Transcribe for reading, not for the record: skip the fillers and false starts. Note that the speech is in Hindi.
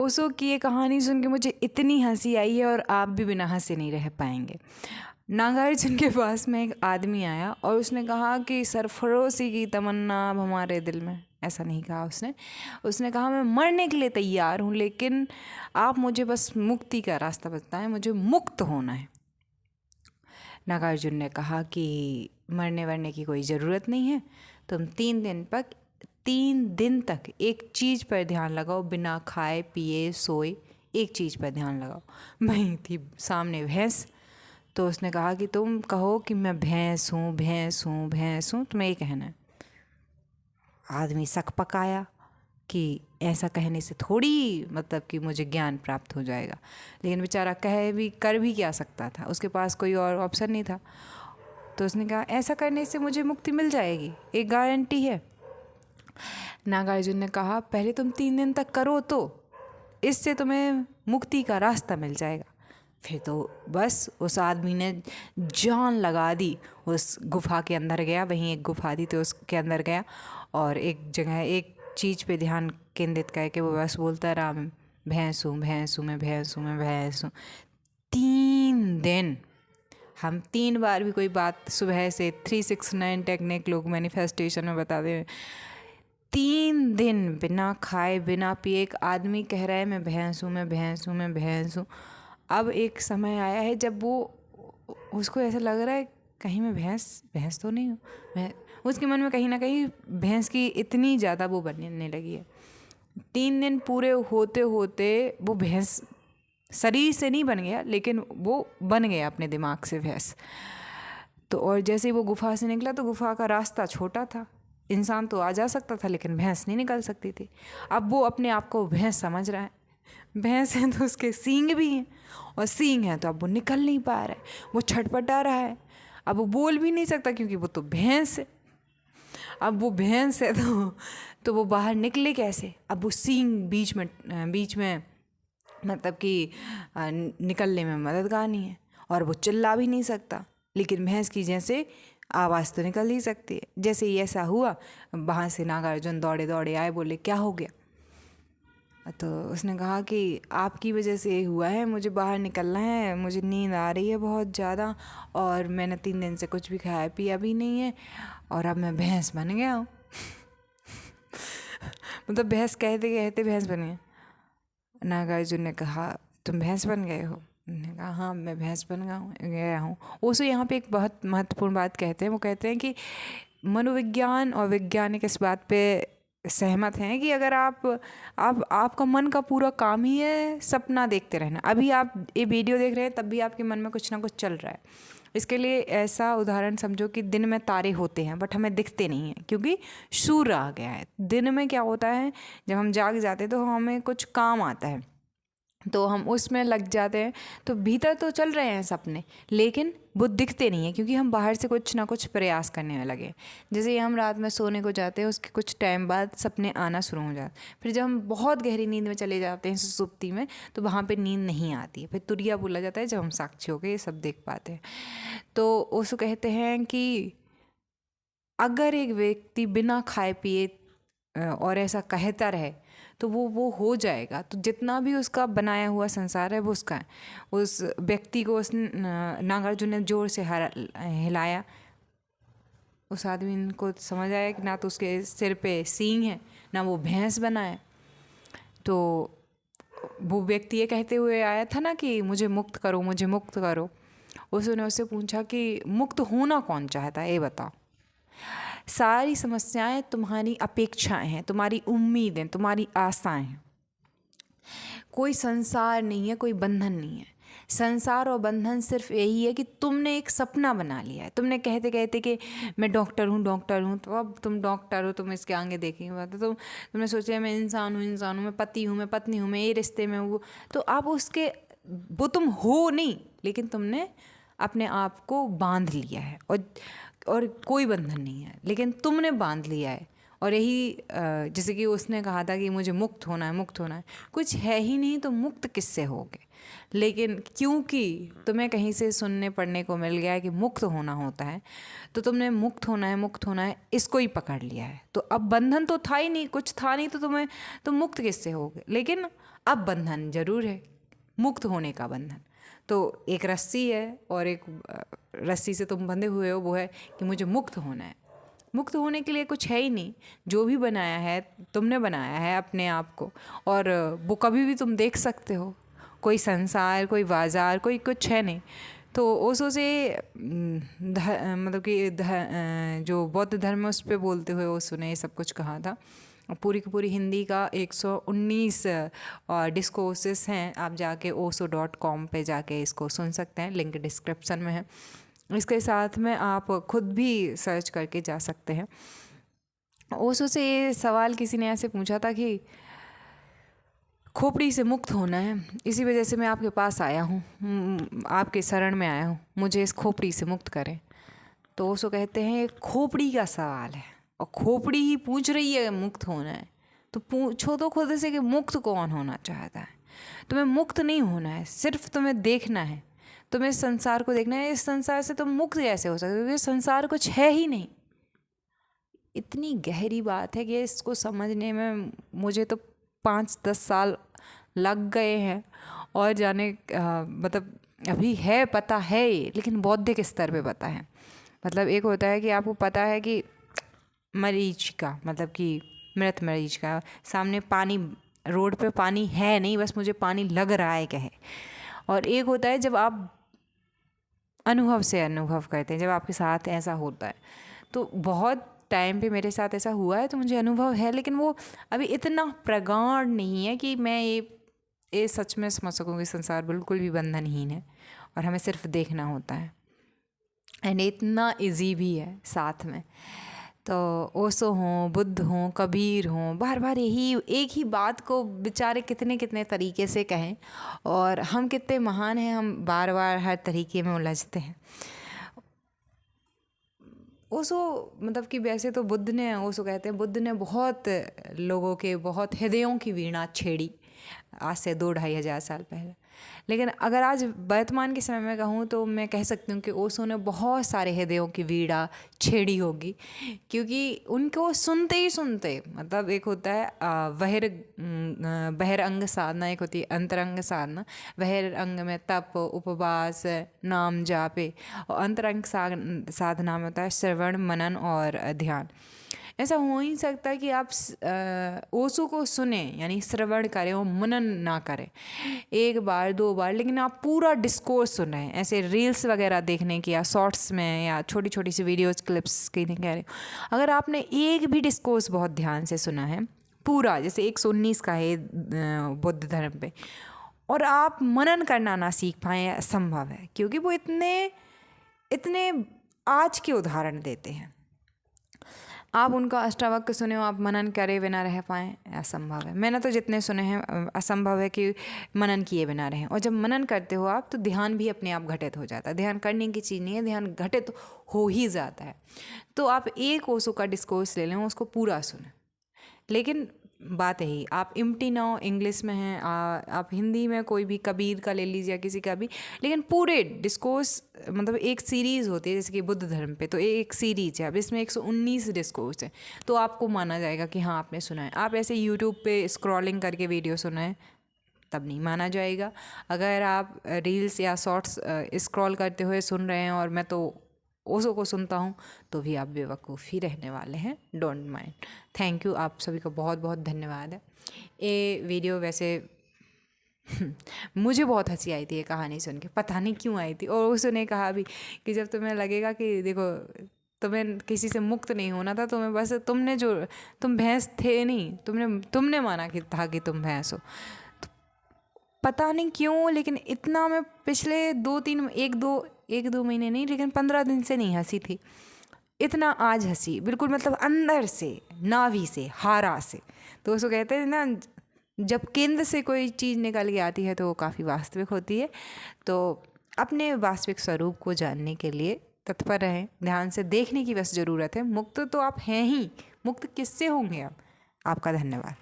ओशो की ये कहानी सुन के मुझे इतनी हंसी आई है और आप भी बिना हंसे नहीं रह पाएंगे। नागार्जुन के पास में एक आदमी आया और उसने कहा कि सरफरोशी की तमन्ना अब हमारे दिल में, ऐसा नहीं कहा उसने कहा मैं मरने के लिए तैयार हूँ, लेकिन आप मुझे बस मुक्ति का रास्ता बताएं, मुझे मुक्त होना है। नागार्जुन ने कहा कि मरने वरने की कोई ज़रूरत नहीं है, तुम 3 दिन तक एक चीज़ पर ध्यान लगाओ, बिना खाए पिए सोए एक चीज़ पर ध्यान लगाओ। वहीं थी सामने भैंस, तो उसने कहा कि तुम कहो कि मैं भैंस हूँ भैंस हूँ भैंस हूँ, तुम्हें ये कहना है। आदमी शक पकाया कि ऐसा कहने से थोड़ी मतलब कि मुझे ज्ञान प्राप्त हो जाएगा, लेकिन बेचारा कर भी क्या सकता था, उसके पास कोई और ऑप्शन नहीं था। तो उसने कहा ऐसा करने से मुझे मुक्ति मिल जाएगी, एक गारंटी है। नागार्जुन ने कहा पहले तुम 3 दिन तक करो, तो इससे तुम्हें मुक्ति का रास्ता मिल जाएगा। फिर तो बस उस आदमी ने जान लगा दी, उस गुफा के अंदर गया, वहीं एक गुफा थी तो उसके अंदर गया और एक जगह एक चीज़ पे ध्यान केंद्रित करके वो बस बोलता रहा मैं भैंस हूँ भैंस हूँ मैं भैंस हूँ मैं भैंस हूँ। 3 दिन, हम 3 बार भी कोई बात सुबह से 369 टेक्निक लोग मैनिफेस्टेशन में बताते हैं। 3 दिन बिना खाए बिना पिए एक आदमी कह रहा है मैं भैंस हूँ मैं भैंस हूँ मैं भैंस हूँ। अब एक समय आया है जब वो उसको ऐसा लग रहा है कहीं मैं भैंस तो नहीं हूँ। मैं उसके मन में कहीं ना कहीं भैंस की इतनी ज़्यादा वो बनने लगी है। 3 दिन पूरे होते होते वो भैंस शरीर से नहीं बन गया, लेकिन वो बन गया अपने दिमाग से भैंस। तो और जैसे ही वो गुफा से निकला तो गुफा का रास्ता छोटा था, इंसान तो आ जा सकता था लेकिन भैंस नहीं निकल सकती थी। अब वो अपने आप को भैंस समझ रहा है, भैंस है तो उसके सींग भी हैं और सींग है तो अब वो निकल नहीं पा रहा है, वो छटपटा रहा है। अब वो बोल भी नहीं सकता क्योंकि वो तो भैंस है। अब वो भैंस है तो वो बाहर निकले कैसे? अब वो सींग बीच में मतलब कि निकलने में मददगार नहीं है और वो चिल्ला भी नहीं सकता, लेकिन भैंस की जैसे आवाज़ तो निकल ही सकती है। जैसे ही ऐसा हुआ वहाँ से नागार्जुन दौड़े दौड़े आए, बोले क्या हो गया? तो उसने कहा कि आपकी वजह से ये हुआ है, मुझे बाहर निकलना है, मुझे नींद आ रही है बहुत ज़्यादा और मैंने 3 दिन से कुछ भी खाया पिया भी नहीं है और अब मैं भैंस बन गया हूँ। मतलब भैंस कहते कहते भैंस बन गया। नागार्जुन ने कहा तुम भैंस बन गए हो? उन्होंने कहा हाँ मैं भैंस बन गया हूँ। ओशो यहाँ पे एक बहुत महत्वपूर्ण बात कहते हैं, वो कहते हैं कि मनोविज्ञान और वैज्ञानिक इस बात पे सहमत हैं कि अगर आपका मन का पूरा काम ही है सपना देखते रहना। अभी आप ये वीडियो देख रहे हैं तब भी आपके मन में कुछ ना कुछ चल रहा है। इसके लिए ऐसा उदाहरण समझो कि दिन में तारे होते हैं बट हमें दिखते नहीं हैं क्योंकि सूर्य आ गया है। दिन में क्या होता है, जब हम जाग जाते हैं तो हमें कुछ काम आता है तो हम उसमें लग जाते हैं, तो भीतर तो चल रहे हैं सपने लेकिन वो दिखते नहीं है क्योंकि हम बाहर से कुछ ना कुछ प्रयास करने में लगे। जैसे ही हम रात में सोने को जाते हैं उसके कुछ टाइम बाद सपने आना शुरू हो जाते, फिर जब हम बहुत गहरी नींद में चले जाते हैं सुसुप्ति में तो वहाँ पे नींद नहीं आती है, फिर तुरिया बोला जाता है जब हम साक्षी होकर ये सब देख पाते हैं। तो उसको कहते हैं कि अगर एक व्यक्ति बिना खाए पिए और ऐसा कहता रहे तो वो हो जाएगा, तो जितना भी उसका बनाया हुआ संसार है वो उसका है। उस व्यक्ति को नागार्जुन ने जोर से हिलाया, उस आदमी को समझ आया कि ना तो उसके सिर पे सींग है ना वो भैंस बना है। तो वो व्यक्ति ये कहते हुए आया था ना कि मुझे मुक्त करो मुझे मुक्त करो। उसने उससे पूछा कि मुक्त होना कौन चाहता है ये बताओ। सारी समस्याएं तुम्हारी अपेक्षाएं हैं, तुम्हारी उम्मीदें, तुम्हारी आशाएं हैं। कोई संसार नहीं है, कोई बंधन नहीं है। संसार और बंधन सिर्फ यही है कि तुमने एक सपना बना लिया है। तुमने कहते कहते कि मैं डॉक्टर हूँ, तो अब तुम डॉक्टर हो, तुम इसके आगे देखेंगे बात, तो तुमने सोचा मैं इंसान हूँ, मैं पति हूँ, मैं पत्नी हूँ, मैं ये रिश्ते में हूँ, तो आप उसके वो तुम हो नहीं, लेकिन तुमने अपने आप को बांध लिया है और कोई बंधन नहीं है लेकिन तुमने बांध लिया है और यही जैसे कि उसने कहा था कि मुझे मुक्त होना है, मुक्त होना है। कुछ है ही नहीं तो मुक्त किससे होगे? लेकिन क्योंकि तुम्हें कहीं से सुनने पढ़ने को मिल गया है कि मुक्त होना होता है, तो तुमने मुक्त होना है, मुक्त होना है, इसको ही पकड़ लिया है। तो अब बंधन तो था ही नहीं, कुछ था नहीं, तो तुम मुक्त किससे होगे? लेकिन अब बंधन जरूर है, मुक्त होने का बंधन। तो एक रस्सी है और एक रस्सी से तुम बंधे हुए हो, वो है कि मुझे मुक्त होना है। मुक्त होने के लिए कुछ है ही नहीं। जो भी बनाया है तुमने बनाया है अपने आप को, और वो कभी भी तुम देख सकते हो। कोई संसार, कोई बाज़ार, कोई कुछ है नहीं। तो ओशो से मतलब कि जो बौद्ध धर्म है उस पर बोलते हुए ओशो ने ये सब कुछ कहा था। पूरी की पूरी हिंदी का 119 डिस्कोर्सेस हैं। आप जाके osho.com पे जाके इसको सुन सकते हैं, लिंक डिस्क्रिप्शन में है। इसके साथ में आप खुद भी सर्च करके जा सकते हैं। ओशो से ये सवाल किसी ने ऐसे पूछा था कि खोपड़ी से मुक्त होना है, इसी वजह से मैं आपके पास आया हूँ, आपके शरण में आया हूँ, मुझे इस खोपड़ी से मुक्त करें। तो ओशो कहते हैं एक खोपड़ी का सवाल है और खोपड़ी ही पूछ रही है मुक्त होना है, तो पूछो तो खुद से कि मुक्त कौन होना चाहता है। तुम्हें मुक्त नहीं होना है, सिर्फ तुम्हें देखना है, तुम्हें इस संसार को देखना है। इस संसार से तुम मुक्त कैसे हो सकते हो? क्योंकि संसार कुछ है ही नहीं। इतनी गहरी बात है कि इसको समझने में मुझे तो 5-10 साल लग गए हैं। और जाने मतलब अभी है, पता है ये, लेकिन बौद्धिक स्तर पे पता है। मतलब एक होता है कि आपको पता है कि मरीचिका, मतलब कि मृत मरीचिका, सामने पानी, रोड पे पानी है नहीं, बस मुझे पानी लग रहा है कहे। और एक होता है जब आप अनुभव से अनुभव करते हैं, जब आपके साथ ऐसा होता है। तो बहुत टाइम पे मेरे साथ ऐसा हुआ है, तो मुझे अनुभव है, लेकिन वो अभी इतना प्रगाढ़ नहीं है कि मैं ये सच में समझ सकूँ कि संसार बिल्कुल भी बंधनहीन है और हमें सिर्फ देखना होता है। एंड इतना इजी भी है साथ में। तो ओशो हों, बुद्ध हों, कबीर हों, बार बार यही एक ही बात को बेचारे कितने कितने तरीके से कहें, और हम कितने महान हैं, हम बार बार हर तरीके में उलझते हैं। ओशो मतलब कि वैसे तो बुद्ध ने, ओशो कहते हैं बुद्ध ने बहुत लोगों के, बहुत हृदयों की वीणा छेड़ी आज से 2-2.5 हज़ार साल पहले। लेकिन अगर आज वर्तमान के समय में कहूँ तो मैं कह सकती हूँ कि ओशो ने बहुत सारे हृदयों की वीणा छेड़ी होगी, क्योंकि उनको सुनते ही सुनते, मतलब एक होता है बहिरंग साधना, एक होती है अंतरंग साधना। बहिरंग में तप, उपवास, नाम जापे, और अंतरंग साधना में होता है श्रवण, मनन और ध्यान। ऐसा हो ही सकता कि आप ओशो को सुने, यानी श्रवण करें और मनन ना करें 1 बार 2 बार, लेकिन आप पूरा डिस्कोर्स सुन रहे हैं, ऐसे रील्स वगैरह देखने की या शॉर्ट्स में या छोटी छोटी सी वीडियोस क्लिप्स की नहीं कह रही। अगर आपने एक भी डिस्कोर्स बहुत ध्यान से सुना है पूरा, जैसे 119 का है बुद्ध धर्म पे, और आप मनन करना ना सीख पाएँ, असंभव है। क्योंकि वो इतने आज के उदाहरण देते हैं। आप उनका अष्टावक्र सुने हो, आप मनन करे बिना रह पाएँ, असंभव है। मैंने तो जितने सुने हैं, असंभव है कि मनन किए बिना रहें। और जब मनन करते हो आप, तो ध्यान भी अपने आप घटित हो जाता है। ध्यान करने की चीज़ नहीं है, ध्यान घटित हो ही जाता है। तो आप एक ओशो का डिस्कोर्स ले लें, उसको पूरा सुने। लेकिन बात यही, आप इम्प्टी ना हो, इंग्लिश में हैं, आप हिंदी में कोई भी कबीर का ले लीजिए, किसी का भी, लेकिन पूरे डिस्कोर्स, मतलब एक सीरीज़ होती है जैसे कि बुद्ध धर्म पे, तो एक सीरीज है। अब इसमें 119 डिस्कोर्स है, तो आपको माना जाएगा कि हाँ आपने सुना है। आप ऐसे यूट्यूब पे स्क्रॉलिंग करके वीडियो सुना है, तब नहीं माना जाएगा। अगर आप रील्स या शॉर्ट्स स्क्रॉल करते हुए सुन रहे हैं और मैं तो ओशो को सुनता हूँ, तो भी आप बेवकूफ़ ही रहने वाले हैं। Don't mind. थैंक यू, आप सभी को बहुत बहुत धन्यवाद है। ये वीडियो वैसे मुझे बहुत हंसी आई थी ये कहानी सुन के, पता नहीं क्यों आई थी। और ओशो ने कहा भी कि जब तुम्हें लगेगा कि देखो तुम्हें किसी से मुक्त नहीं होना था, तुम्हें बस तुम भैंस थे नहीं, तुमने माना कि था कि तुम भैंस हो। तो पता नहीं क्यों, लेकिन इतना मैं पिछले 1-2 महीने नहीं, लेकिन 15 दिन से नहीं हंसी थी। इतना आज हंसी, बिल्कुल मतलब अंदर से, नाभि से, हारा से। तो उसको कहते हैं ना, जब केंद्र से कोई चीज़ निकल के आती है तो वो काफ़ी वास्तविक होती है। तो अपने वास्तविक स्वरूप को जानने के लिए तत्पर रहें, ध्यान से देखने की बस ज़रूरत है। मुक्त तो आप हैं ही, मुक्त किससे होंगे आप? आपका धन्यवाद।